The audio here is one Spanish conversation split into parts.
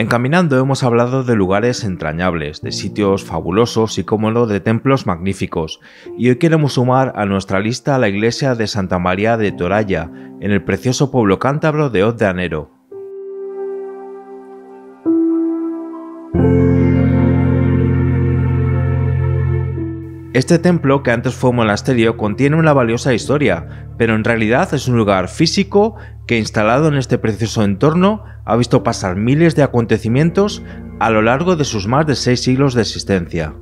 En Caminando hemos hablado de lugares entrañables, de sitios fabulosos y, como no, de templos magníficos, y hoy queremos sumar a nuestra lista la iglesia de Santa María de Toralla, en el precioso pueblo cántabro de Hoz de Anero. Este templo, que antes fue un monasterio, contiene una valiosa historia, pero en realidad es un lugar físico que, instalado en este precioso entorno, ha visto pasar miles de acontecimientos a lo largo de sus más de 6 siglos de existencia.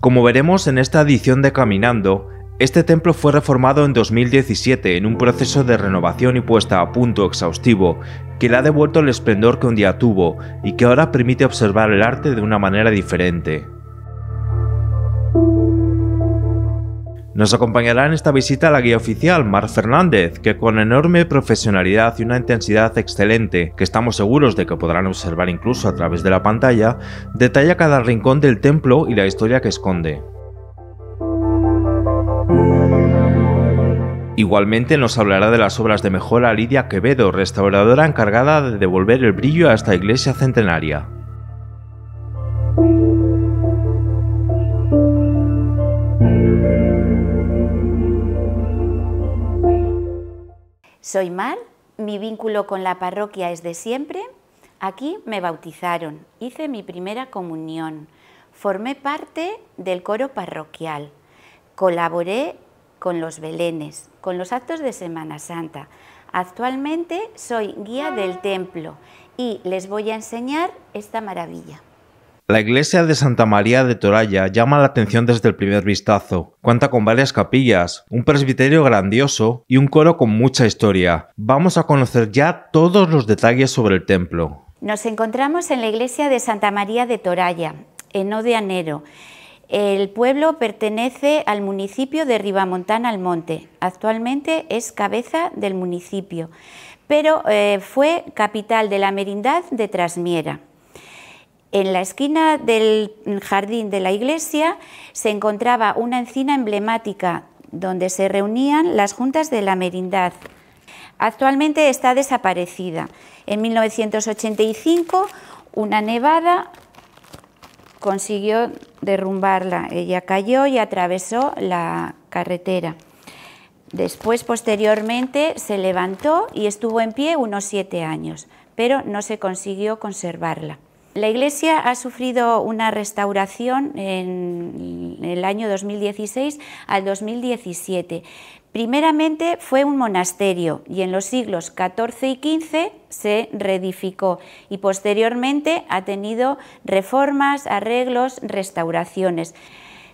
Como veremos en esta edición de Caminando, este templo fue reformado en 2017 en un proceso de renovación y puesta a punto exhaustivo que le ha devuelto el esplendor que un día tuvo y que ahora permite observar el arte de una manera diferente. Nos acompañará en esta visita la guía oficial, Mar Fernández, que con enorme profesionalidad y una intensidad excelente, que estamos seguros de que podrán observar incluso a través de la pantalla, detalla cada rincón del templo y la historia que esconde. Igualmente nos hablará de las obras de mejora Lidia Quevedo, restauradora encargada de devolver el brillo a esta iglesia centenaria. Soy Mar, mi vínculo con la parroquia es de siempre. Aquí me bautizaron, hice mi primera comunión, formé parte del coro parroquial, colaboré con los belenes, con los actos de Semana Santa. Actualmente soy guía del templo y les voy a enseñar esta maravilla. La iglesia de Santa María de Toralla llama la atención desde el primer vistazo. Cuenta con varias capillas, un presbiterio grandioso y un coro con mucha historia. Vamos a conocer ya todos los detalles sobre el templo. Nos encontramos en la iglesia de Santa María de Toralla, en Hoz de Anero. El pueblo pertenece al municipio de Ribamontana al Monte. Actualmente es cabeza del municipio, pero fue capital de la merindad de Trasmiera. En la esquina del jardín de la iglesia se encontraba una encina emblemática donde se reunían las juntas de la merindad. Actualmente está desaparecida. En 1985, una nevada consiguió derrumbarla. Ella cayó y atravesó la carretera. Después, posteriormente, se levantó y estuvo en pie unos 7 años, pero no se consiguió conservarla. La iglesia ha sufrido una restauración en el año 2016 al 2017. Primeramente fue un monasterio y en los siglos XIV y XV se reedificó y posteriormente ha tenido reformas, arreglos, restauraciones.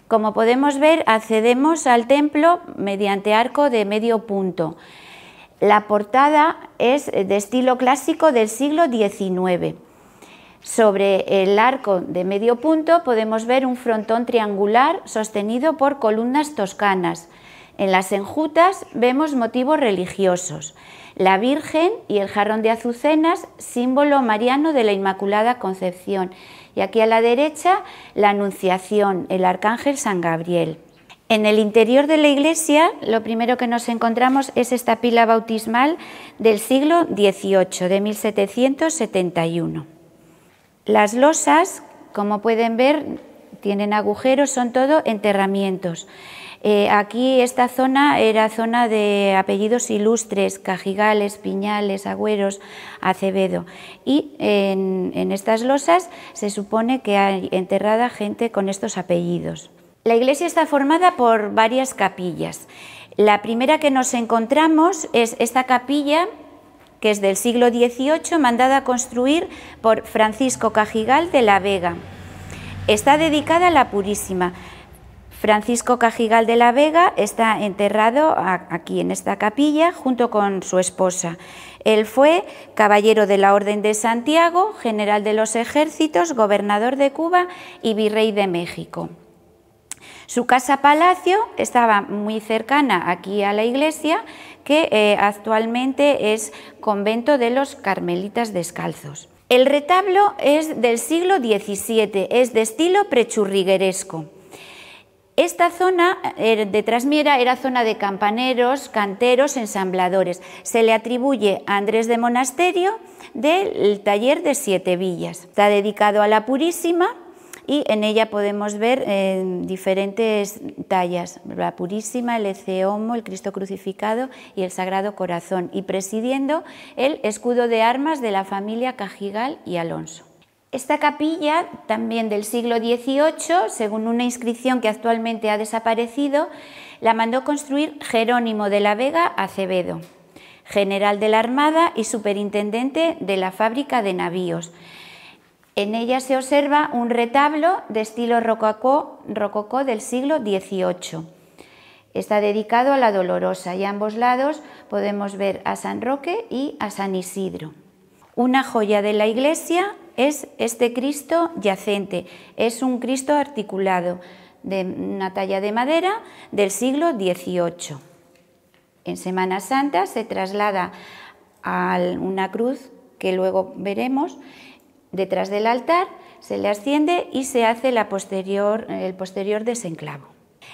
Como podemos ver, accedemos al templo mediante arco de medio punto. La portada es de estilo clásico del siglo XIX. Sobre el arco de medio punto podemos ver un frontón triangular sostenido por columnas toscanas. En las enjutas vemos motivos religiosos, la Virgen y el jarrón de azucenas, símbolo mariano de la Inmaculada Concepción, y aquí a la derecha la Anunciación, el arcángel San Gabriel. En el interior de la iglesia lo primero que nos encontramos es esta pila bautismal del siglo XVIII, de 1771. Las losas, como pueden ver, tienen agujeros, son todo enterramientos. Aquí esta zona era zona de apellidos ilustres, Cajigales, Piñales, Agüeros, Acevedo. Y en estas losas se supone que hay enterrada gente con estos apellidos. La iglesia está formada por varias capillas. La primera que nos encontramos es esta capilla, que es del siglo XVIII, mandada a construir por Francisco Cajigal de la Vega. Está dedicada a la Purísima. Francisco Cajigal de la Vega está enterrado aquí en esta capilla junto con su esposa. Él fue caballero de la Orden de Santiago, general de los ejércitos, gobernador de Cuba y virrey de México. Su casa-palacio estaba muy cercana aquí a la iglesia, que actualmente es convento de los Carmelitas Descalzos. El retablo es del siglo XVII, es de estilo prechurrigueresco. Esta zona de Trasmiera era zona de campaneros, canteros, ensambladores. Se le atribuye a Andrés de Monasterio del taller de Siete Villas. Está dedicado a la Purísima y en ella podemos ver diferentes tallas, la Purísima, el Ecce-Homo, el Cristo crucificado y el Sagrado Corazón, y presidiendo el escudo de armas de la familia Cajigal y Alonso. Esta capilla, también del siglo XVIII, según una inscripción que actualmente ha desaparecido, la mandó construir Jerónimo de la Vega Acevedo, general de la Armada y superintendente de la fábrica de navíos. En ella se observa un retablo de estilo rococó del siglo XVIII. Está dedicado a la Dolorosa y a ambos lados podemos ver a San Roque y a San Isidro. Una joya de la iglesia es este Cristo yacente. Es un Cristo articulado de una talla de madera del siglo XVIII. En Semana Santa se traslada a una cruz que luego veremos detrás del altar, se le asciende y se hace el posterior desenclavo.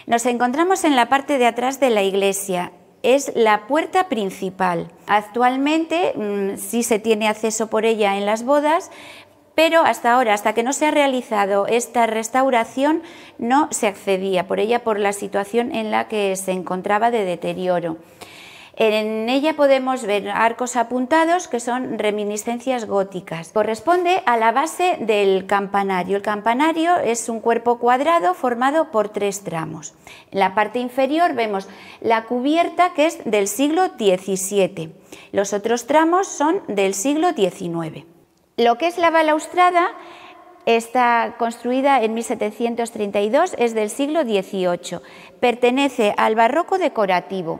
Nos encontramos en la parte de atrás de la iglesia. Es la puerta principal. Actualmente sí se tiene acceso por ella en las bodas, pero hasta ahora, hasta que no se ha realizado esta restauración, no se accedía por ella por la situación en la que se encontraba de deterioro. En ella podemos ver arcos apuntados que son reminiscencias góticas. Corresponde a la base del campanario. El campanario es un cuerpo cuadrado formado por 3 tramos. En la parte inferior vemos la cubierta, que es del siglo XVII. Los otros tramos son del siglo XIX. Lo que es la balaustrada está construida en 1732, es del siglo XVIII. Pertenece al barroco decorativo.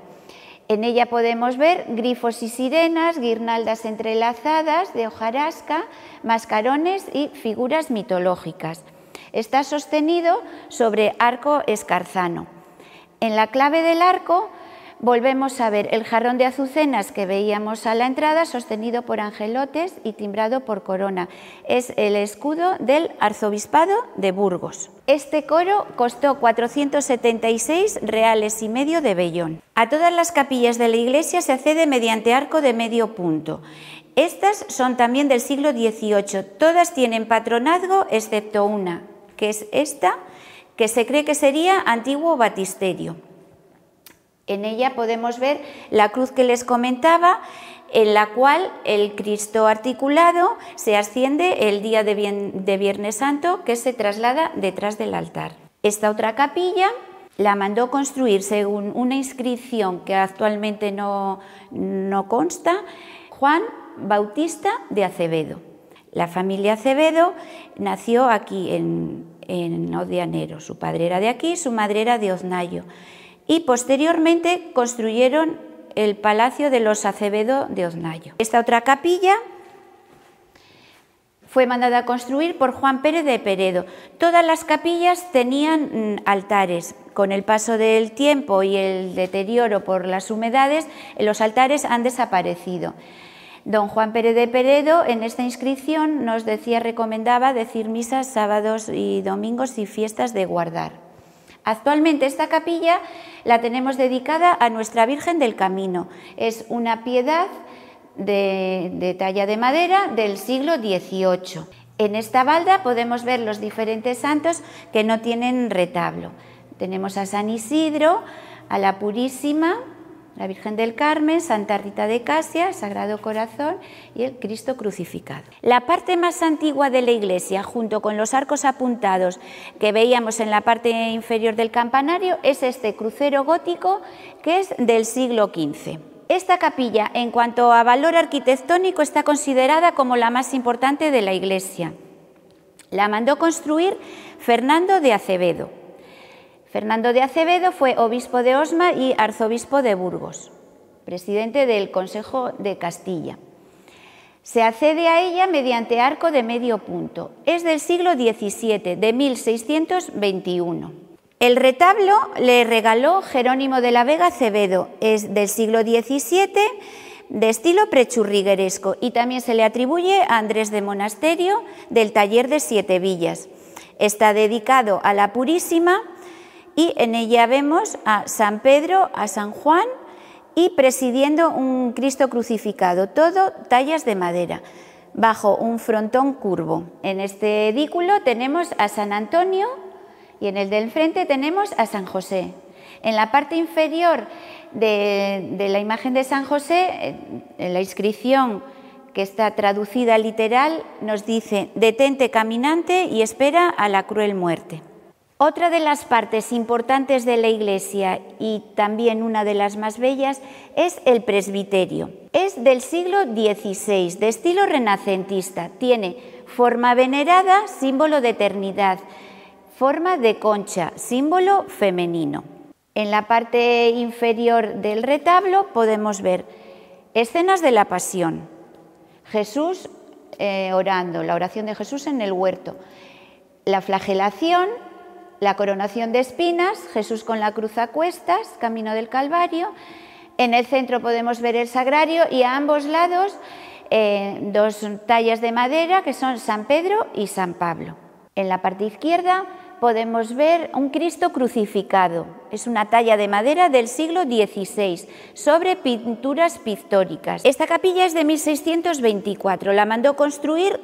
En ella podemos ver grifos y sirenas, guirnaldas entrelazadas de hojarasca, mascarones y figuras mitológicas. Está sostenido sobre arco escarzano. En la clave del arco volvemos a ver el jarrón de azucenas que veíamos a la entrada, sostenido por angelotes y timbrado por corona. Es el escudo del arzobispado de Burgos. Este coro costó 476 reales y medio de vellón. A todas las capillas de la iglesia se accede mediante arco de medio punto. Estas son también del siglo XVIII. Todas tienen patronazgo excepto una, que es esta, que se cree que sería antiguo batisterio. En ella podemos ver la cruz que les comentaba, en la cual el Cristo articulado se asciende el día de Viernes Santo, que se traslada detrás del altar. Esta otra capilla la mandó construir, según una inscripción que actualmente no consta, Juan Bautista de Acevedo. La familia Acevedo nació aquí en Odianero. Su padre era de aquí, su madre era de Oznayo. Y posteriormente construyeron el Palacio de los Acevedo de Oznayo. Esta otra capilla fue mandada a construir por Juan Pérez de Peredo. Todas las capillas tenían altares. Con el paso del tiempo y el deterioro por las humedades, los altares han desaparecido. Don Juan Pérez de Peredo en esta inscripción nos recomendaba decir misas sábados y domingos y fiestas de guardar. Actualmente esta capilla la tenemos dedicada a Nuestra Virgen del Camino. Es una piedad de talla de madera del siglo XVIII. En esta balda podemos ver los diferentes santos que no tienen retablo. Tenemos a San Isidro, a la Purísima, la Virgen del Carmen, Santa Rita de Casia, Sagrado Corazón y el Cristo crucificado. La parte más antigua de la iglesia, junto con los arcos apuntados que veíamos en la parte inferior del campanario, es este crucero gótico que es del siglo XV. Esta capilla, en cuanto a valor arquitectónico, está considerada como la más importante de la iglesia. La mandó construir Fernando de Acevedo. Fernando de Acevedo fue obispo de Osma y arzobispo de Burgos, presidente del Consejo de Castilla. Se accede a ella mediante arco de medio punto. Es del siglo XVII, de 1621. El retablo le regaló Jerónimo de la Vega Acevedo. Es del siglo XVII, de estilo prechurrigueresco, y también se le atribuye a Andrés de Monasterio del taller de Siete Villas. Está dedicado a la Purísima, y en ella vemos a San Pedro, a San Juan y presidiendo un Cristo crucificado, todo tallas de madera, bajo un frontón curvo. En este edículo tenemos a San Antonio y en el del frente tenemos a San José. En la parte inferior de la imagen de San José, en la inscripción que está traducida literal, nos dice: detente caminante y espera a la cruel muerte. Otra de las partes importantes de la iglesia y también una de las más bellas es el presbiterio. Es del siglo XVI, de estilo renacentista. Tiene forma venerada, símbolo de eternidad, forma de concha, símbolo femenino. En la parte inferior del retablo podemos ver escenas de la Pasión, Jesús orando, la oración de Jesús en el huerto, la flagelación, la coronación de espinas, Jesús con la cruz a cuestas, camino del Calvario. En el centro podemos ver el sagrario y a ambos lados dos tallas de madera que son San Pedro y San Pablo. En la parte izquierda podemos ver un Cristo crucificado. Es una talla de madera del siglo XVI, sobre pinturas pictóricas. Esta capilla es de 1624, la mandó construir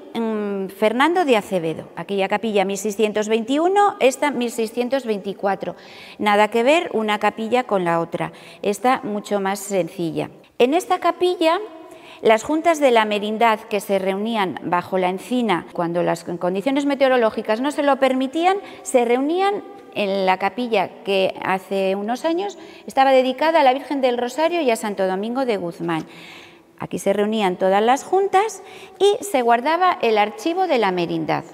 Fernando de Acevedo. Aquella capilla 1621, esta 1624. Nada que ver una capilla con la otra, esta mucho más sencilla. En esta capilla, las juntas de la merindad que se reunían bajo la encina cuando las condiciones meteorológicas no se lo permitían, se reunían en la capilla que hace unos años estaba dedicada a la Virgen del Rosario y a Santo Domingo de Guzmán. Aquí se reunían todas las juntas y se guardaba el archivo de la merindad.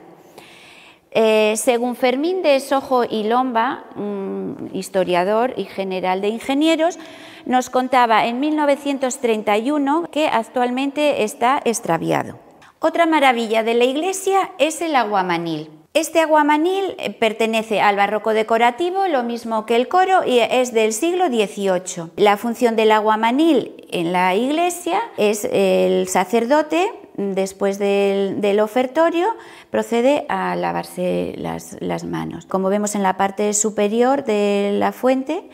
Según Fermín de Sojo y Lomba, un historiador y general de ingenieros, nos contaba en 1931 que actualmente está extraviado. Otra maravilla de la iglesia es el aguamanil. Este aguamanil pertenece al barroco decorativo, lo mismo que el coro, y es del siglo XVIII. La función del aguamanil en la iglesia es el sacerdote, después del ofertorio, procede a lavarse las manos. Como vemos en la parte superior de la fuente,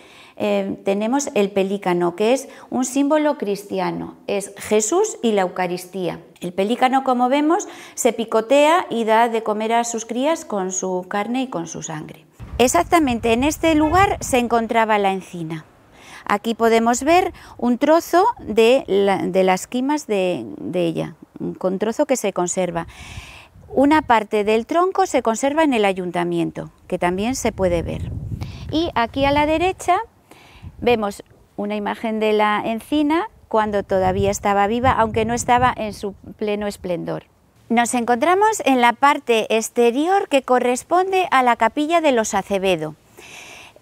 tenemos el pelícano, que es un símbolo cristiano, es Jesús y la Eucaristía. El pelícano, como vemos, se picotea y da de comer a sus crías con su carne y con su sangre. Exactamente en este lugar se encontraba la encina. Aquí podemos ver un trozo de las quimas de ella, un trozo que se conserva. Una parte del tronco se conserva en el ayuntamiento, que también se puede ver. Y aquí a la derecha vemos una imagen de la encina cuando todavía estaba viva, aunque no estaba en su pleno esplendor. Nos encontramos en la parte exterior que corresponde a la capilla de los Acevedo.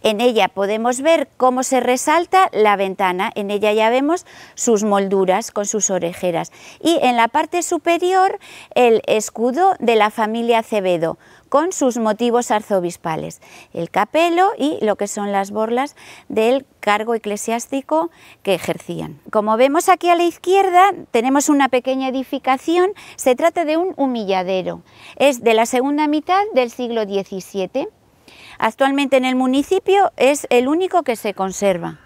En ella podemos ver cómo se resalta la ventana, en ella ya vemos sus molduras con sus orejeras y en la parte superior el escudo de la familia Acevedo con sus motivos arzobispales, el capelo y lo que son las borlas del cargo eclesiástico que ejercían. Como vemos aquí a la izquierda tenemos una pequeña edificación, se trata de un humilladero, es de la segunda mitad del siglo XVII. Actualmente en el municipio es el único que se conserva.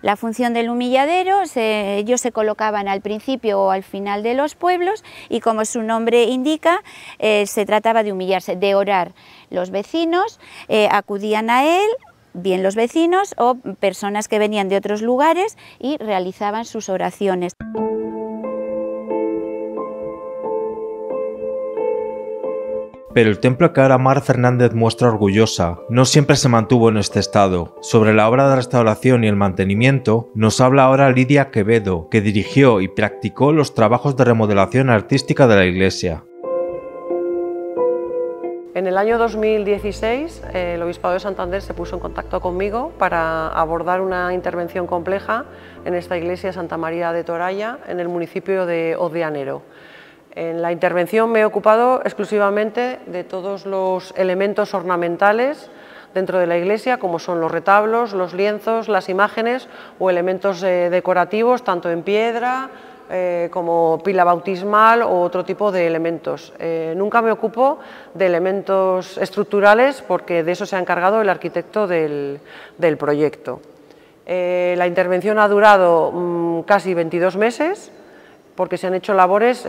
La función del humilladero, ellos se colocaban al principio o al final de los pueblos y, como su nombre indica, se trataba de humillarse, de orar. Los vecinos acudían a él, bien los vecinos o personas que venían de otros lugares y realizaban sus oraciones. Pero el templo que ahora Mar Fernández muestra orgullosa no siempre se mantuvo en este estado. Sobre la obra de restauración y el mantenimiento nos habla ahora Lidia Quevedo, que dirigió y practicó los trabajos de remodelación artística de la iglesia. En el año 2016 el Obispado de Santander se puso en contacto conmigo para abordar una intervención compleja en esta iglesia Santa María de Toralla, en el municipio de Hoz de Anero. En la intervención me he ocupado exclusivamente de todos los elementos ornamentales dentro de la iglesia, como son los retablos, los lienzos, las imágenes o elementos decorativos, tanto en piedra, como pila bautismal u otro tipo de elementos. Nunca me ocupo de elementos estructurales porque de eso se ha encargado el arquitecto del proyecto. La intervención ha durado casi 22 meses porque se han hecho labores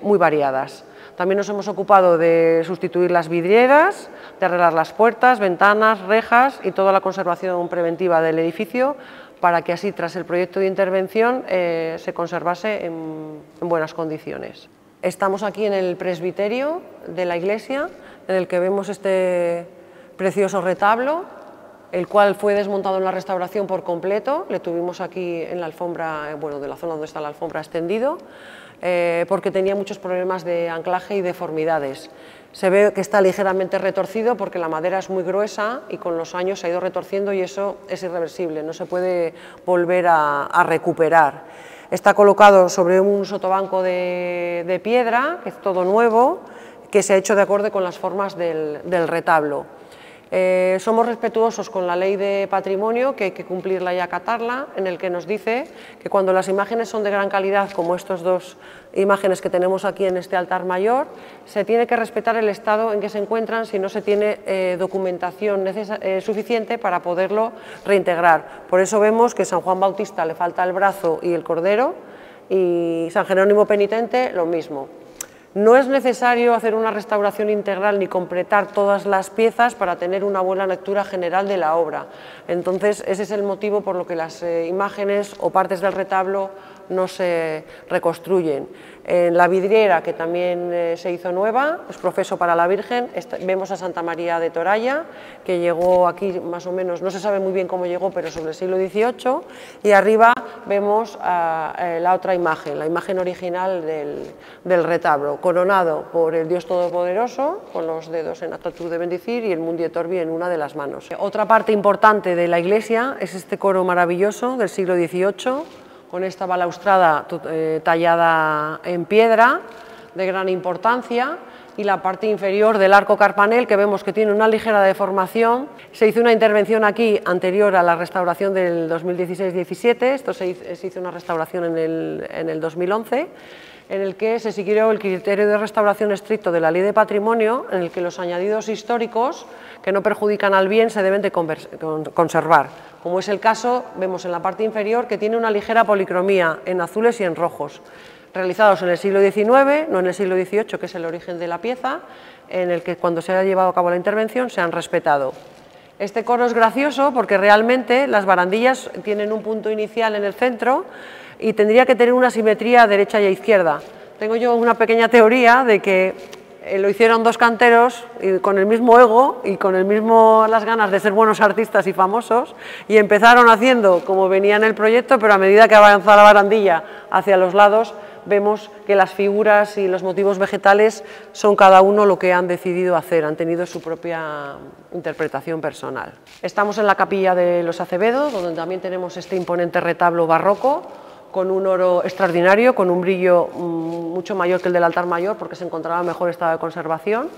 muy variadas. También nos hemos ocupado de sustituir las vidrieras, de arreglar las puertas, ventanas, rejas y toda la conservación preventiva del edificio para que así, tras el proyecto de intervención, se conservase en buenas condiciones. Estamos aquí en el presbiterio de la iglesia, en el que vemos este precioso retablo, el cual fue desmontado en la restauración por completo. Le tuvimos aquí en la alfombra, bueno, de la zona donde está la alfombra, extendido, porque tenía muchos problemas de anclaje y deformidades. Se ve que está ligeramente retorcido porque la madera es muy gruesa y con los años se ha ido retorciendo y eso es irreversible, no se puede volver a recuperar. Está colocado sobre un sotobanco de piedra, que es todo nuevo, que se ha hecho de acorde con las formas del retablo. Somos respetuosos con la ley de patrimonio, que hay que cumplirla y acatarla, en el que nos dice que cuando las imágenes son de gran calidad, como estas dos imágenes que tenemos aquí en este altar mayor, se tiene que respetar el estado en que se encuentran si no se tiene documentación suficiente para poderlo reintegrar. Por eso vemos que San Juan Bautista le falta el brazo y el cordero, y San Jerónimo Penitente lo mismo. No es necesario hacer una restauración integral ni completar todas las piezas para tener una buena lectura general de la obra. Entonces, ese es el motivo por lo que las imágenes o partes del retablo no se reconstruyen. En la vidriera, que también se hizo nueva, es profeso para la Virgen, vemos a Santa María de Toralla, que llegó aquí más o menos, no se sabe muy bien cómo llegó, pero sobre el siglo XVIII, y arriba vemos la otra imagen, la imagen original del retablo, coronado por el Dios Todopoderoso, con los dedos en actitud de bendecir y el Mundi et Orbi en una de las manos. Otra parte importante de la iglesia es este coro maravilloso del siglo XVIII, con esta balaustrada tallada en piedra de gran importancia, y la parte inferior del arco carpanel, que vemos que tiene una ligera deformación. Se hizo una intervención aquí anterior a la restauración del 2016-17, esto se hizo una restauración en el 2011, en el que se siguió el criterio de restauración estricto de la Ley de Patrimonio, en el que los añadidos históricos que no perjudican al bien se deben de conservar. Como es el caso, vemos en la parte inferior que tiene una ligera policromía en azules y en rojos, realizados en el siglo XIX, no en el siglo XVIII, que es el origen de la pieza, en el que cuando se ha llevado a cabo la intervención se han respetado. Este coro es gracioso porque realmente las barandillas tienen un punto inicial en el centro y tendría que tener una simetría a derecha y a izquierda. Tengo yo una pequeña teoría de que lo hicieron dos canteros con el mismo ego y con las ganas de ser buenos artistas y famosos, y empezaron haciendo como venía en el proyecto, pero a medida que avanzaba la barandilla hacia los lados, vemos que las figuras y los motivos vegetales son cada uno lo que han decidido hacer, han tenido su propia interpretación personal. Estamos en la capilla de los Acevedo, donde también tenemos este imponente retablo barroco, con un oro extraordinario, con un brillo mucho mayor que el del altar mayor, porque se encontraba en mejor estado de conservación.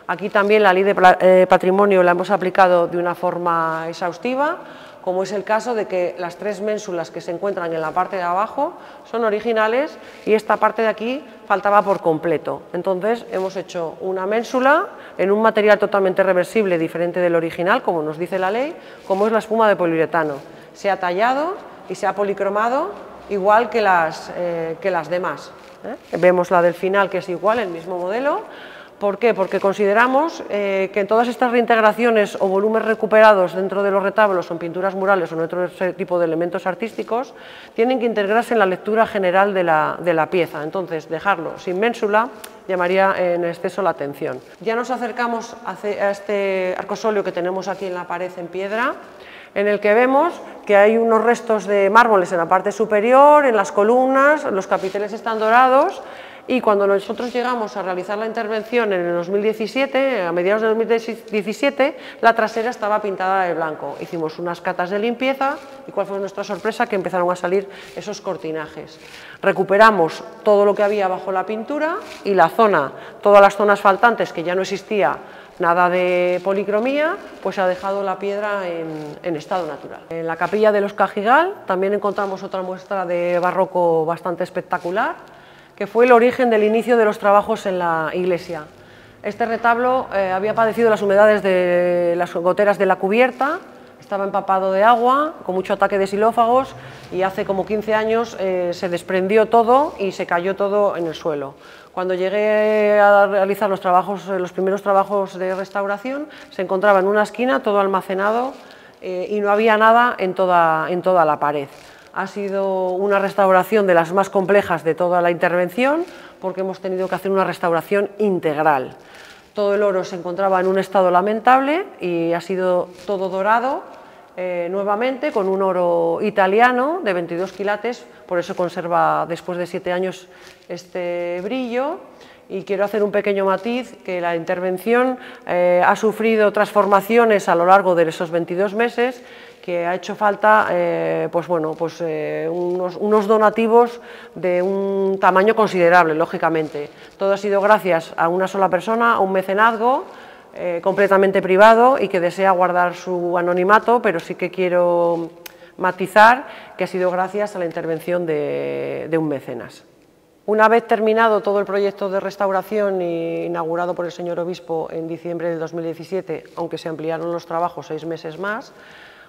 Aquí también la ley de patrimonio la hemos aplicado de una forma exhaustiva, como es el caso de que las tres ménsulas que se encuentran en la parte de abajo son originales y esta parte de aquí faltaba por completo. Entonces hemos hecho una ménsula en un material totalmente reversible, diferente del original, como nos dice la ley, como es la espuma de poliuretano. Se ha tallado y se ha policromado igual que las demás. Vemos la del final, que es igual, el mismo modelo. ¿Por qué? Porque consideramos que en todas estas reintegraciones o volúmenes recuperados dentro de los retablos o en pinturas murales o en otro tipo de elementos artísticos, tienen que integrarse en la lectura general de la pieza. Entonces, dejarlo sin ménsula llamaría en exceso la atención. Ya nos acercamos a este arcosóleo que tenemos aquí en la pared en piedra, en el que vemos que hay unos restos de mármoles en la parte superior, en las columnas, los capiteles están dorados, y cuando nosotros llegamos a realizar la intervención en el 2017, a mediados de 2017, la trasera estaba pintada de blanco. Hicimos unas catas de limpieza y ¿cuál fue nuestra sorpresa? Que empezaron a salir esos cortinajes. Recuperamos todo lo que había bajo la pintura y la zona, todas las zonas faltantes que ya no existía Nada de policromía, pues se ha dejado la piedra en estado natural. En la capilla de los Cajigal también encontramos otra muestra de barroco bastante espectacular, que fue el origen del inicio de los trabajos en la iglesia. Este retablo había padecido las humedades de las goteras de la cubierta, estaba empapado de agua, con mucho ataque de xilófagos, y hace como 15 años se desprendió todo y se cayó todo en el suelo. Cuando llegué a realizar los primeros trabajos de restauración, se encontraba en una esquina todo almacenado y no había nada en toda la pared. Ha sido una restauración de las más complejas de toda la intervención, porque hemos tenido que hacer una restauración integral. Todo el oro se encontraba en un estado lamentable y ha sido todo dorado nuevamente con un oro italiano de 22 quilates, por eso conserva después de 7 años este brillo. Y quiero hacer un pequeño matiz, que la intervención ha sufrido transformaciones a lo largo de esos 22 meses, que ha hecho falta unos donativos de un tamaño considerable, lógicamente. Todo ha sido gracias a una sola persona, a un mecenazgo completamente privado y que desea guardar su anonimato, pero sí que quiero matizar que ha sido gracias a la intervención de un mecenas. Una vez terminado todo el proyecto de restauración e inaugurado por el señor obispo en diciembre del 2017, aunque se ampliaron los trabajos 6 meses más,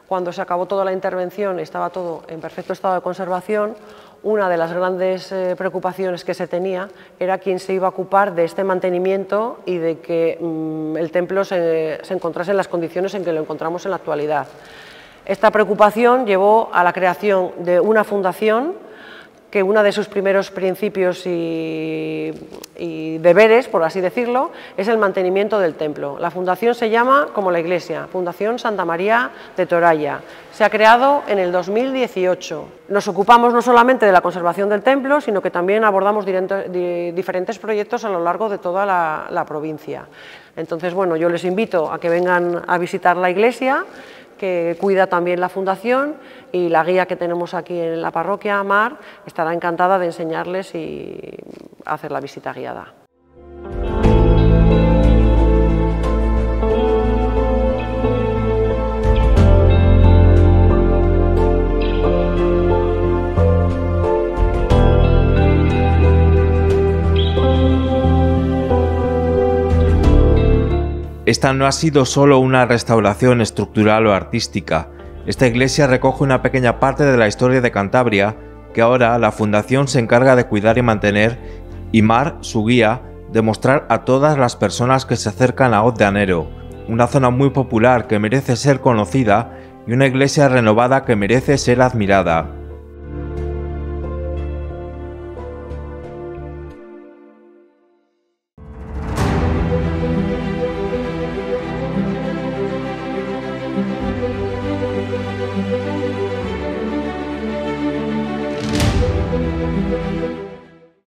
cuando se acabó toda la intervención estaba todo en perfecto estado de conservación. Una de las grandes preocupaciones que se tenía era quién se iba a ocupar de este mantenimiento y de que el templo se encontrase en las condiciones en que lo encontramos en la actualidad. Esta preocupación llevó a la creación de una fundación que uno de sus primeros principios y deberes, por así decirlo, es el mantenimiento del templo. La fundación se llama, como la iglesia, Fundación Santa María de Toralla. Se ha creado en el 2018. Nos ocupamos no solamente de la conservación del templo, sino que también abordamos diferentes proyectos a lo largo de toda la provincia. Entonces, bueno, yo les invito a que vengan a visitar la iglesia, que cuida también la fundación, y la guía que tenemos aquí en la parroquia, Mar, estará encantada de enseñarles y hacer la visita guiada. Esta no ha sido solo una restauración estructural o artística. Esta iglesia recoge una pequeña parte de la historia de Cantabria, que ahora la Fundación se encarga de cuidar y mantener, y Mar, su guía, de mostrar a todas las personas que se acercan a Hoz de Anero, una zona muy popular que merece ser conocida y una iglesia renovada que merece ser admirada.